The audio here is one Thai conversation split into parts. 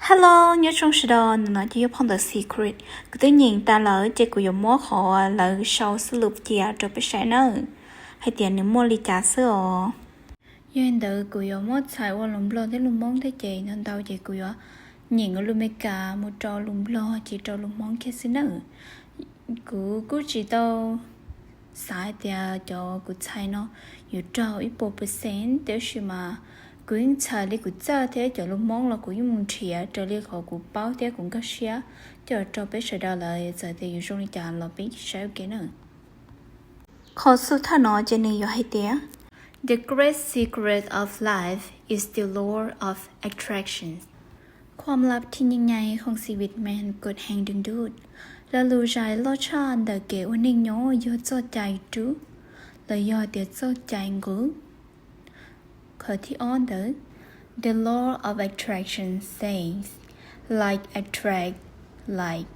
Hello, nhớ trong sự đó nó chỉ phong the secret. Cứ tự nhiên ta lỡ chỉ của dùng mua họ lỡ sau sự lục chia cho biết sai nữa. Hay tiền nữa mua ly trà sữa. Yên đỡ của dùng mua xài qua lùm lo thế lùm món thế chị nên tao chỉ của nhìn ở lùm mấy cả một trò lùm lo chỉ trò lùm món kia xí nữa. Cứ chỉ tao xài tiền cho của xài nóอยู่trò ít bộ % để xí mà cứ xài đi của cha thế cho lùm món là của những chia cho đi họ của báo thế cũng có xía cho biết sự đó là giờ thì dùng đi trả là biết sao cái nữa. Khó sự thà nó cho nên yo hay thế. The great secret of life is the law of attraction. ความลับที่ยิ่งใหญ่ของชีวิตแม่นกฎแห่งดึงดูดและรู้ใจรสชาติแต่เก๋วันนิ่งย้อยอดจดใจจุและยอดเดียดจดใจงูข้อที่อ้อนเด้อ The law of attraction says like attract like.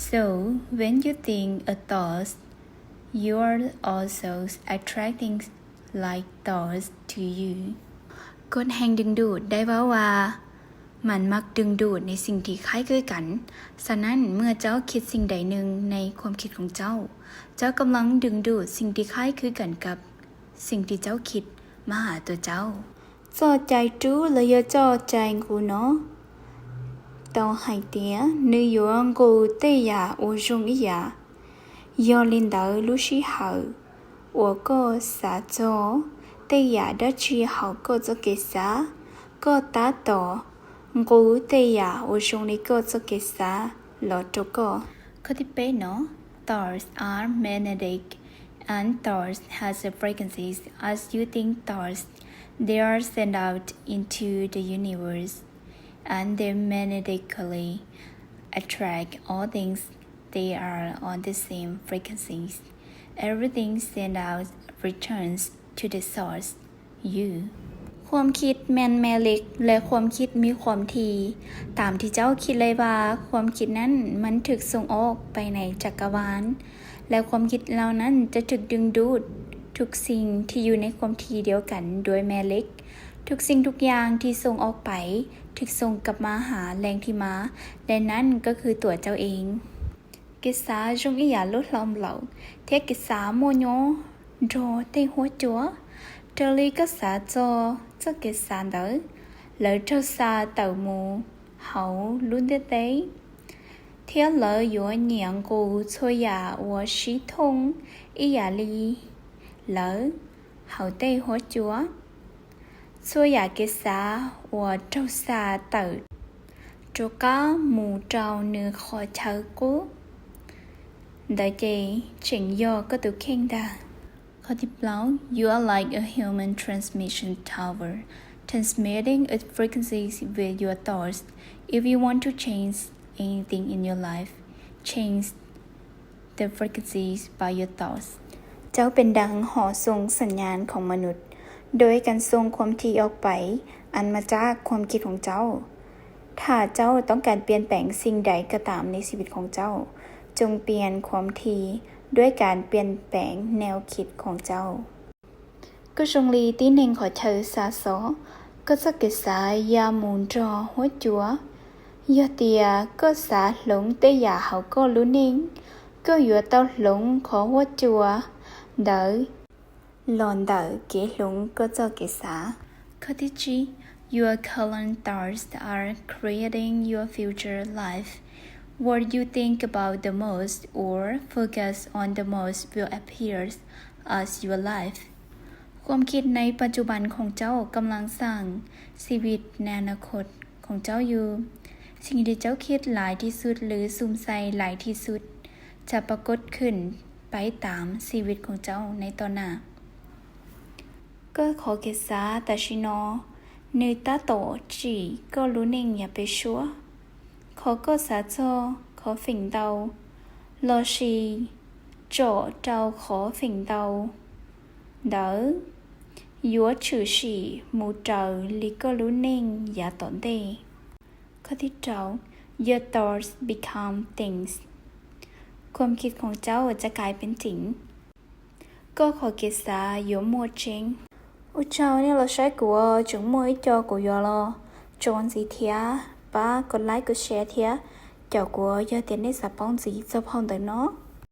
So when you think a thought you are also attracting like thoughts to you กฎแห่งดึงดูดได้ว่ามันมักดึงดูดในสิ่งที่คล้ายคลึงกันฉะนั้นเมื่อเจ้าคิดสิ่งใดหนึ่งในความคิดของเจ้ากำลังดึงดูดสิ่งที่คล้ายคลึงกันกับสิ่งที่เจ้าคิดมาหาตัวเจ้าจอใจจู้เลยจอใจกูเนาะtao hay tía nữ yuan cô tê ya ô rung ý ya do linh đạo lúc sĩ hậu ô cô xã cho tê ya đã truy hậu cô cho kế xã cô tá tổ cô tê ya ô rung lý cô cho kế xã lọ cho cô có thể bé nó stars are magnetic and stars has a frequencies as you think stars they are sent out into the universe and they magnetically attract all things they are on the same frequencies. Everything sent out returns to the source, you. ความคิดแม่นแม่เหล็กและความคิดมีความถี่ตามที่เจ้าคิดเลยว่าความคิดนั้นมันถูกส่งออกไปในจักรวาลและความคิดเหล่านั้นจะถูกดึงดูดทุกสิ่งที่อยู่ในความถี่เดียวกันโดยแม่เหล็กทุกสิ่งทุกอย่างที่ส่งออกไปถูกส่งกลับมาหาแรงที่มาและนั่นก็คือตัวเจ้าเองกิสาจงอีหยาลดลอมเหล่าเทกิสาโมโยโจเตหัวจัวเจลีก็สาจอเจ้ากิสาเดอแล้วเจ้าสาเต่าหมูเขาลุ้นเต้เทียเลออยู่เหนียงกูช่วยยาวัวชีทงอีหยาลีเลอเขาเตหัวจัวช่วยอยากเกษาว่าเจ้าสาเติดโจก้าหมู่เจ้าเนื้อขอเชิญกูได้เจฉิงยอก็ตุเข่งดาข้อที่เปล่า You are like a human transmission tower transmitting its frequencies with your thoughts if you want to change anything in your life change the frequencies by your thoughts เจ้าเป็นดังหอส่งสัญญาณของมนุษย์โดยการส่งความถี่ออกไปอันมาจากความคิดของเจ้าถ้าเจ้าต้องการเปลี่ยนแปลงสิ่งใดก็ตามในชีวิตของเจ้าจงเปลี่ยนความถี่ด้วยการเปลี่ยนแปลงแนวคิดของเจ้าก็จงลีที่หนึ่งขอเธอสาสอก็จะเกิดสายามูนจอหัวจัวยาเตียก็สาหลงเตยาเขาก็รู้นิ่งก็อยู่เต้าหลงขอหัวจัวเดอlòn đỡ kế lũng có cho kế xá. Có thể chỉ, your current thoughts are creating your future life. What you think about the most or focus on the most will appear as your life. ความคิดในปัจจุบันของเจ้ากำลังสร้างชีวิตในอนาคตของเจ้าอยู่สิ่งที่เจ้าคิดหลายที่สุดหรือซุ่มใส่หลายที่สุดจะปรากฏขึ้นไปตามชีวิตของเจ้าในตอนหน้าก็ขอเกษาแต่ชิโนนึตาโตจีก็รู้นิ่งอย่าไปชัวขอก็สาโจขอฝิ่งเตาโลชีโจเจ้าขอฝิ่งเตาเดอยัวชื่อชีมูเจ้าลิก็รู้นิ่งอย่าตอนเตข้อที่เจ้า Your thoughts become things ความคิดของเจ้าจะกลายเป็นจริงก็ขอเกษายัวมัวเจงÔi chào, nếu là sai của chúng mới cho của yo lo, chọn gì thia, ป้ากดไลค์กดแชร์เทียเจ้ากัวอย่าเตียนได้สะป้องจีเจ้าพ่องเด้อเนาะ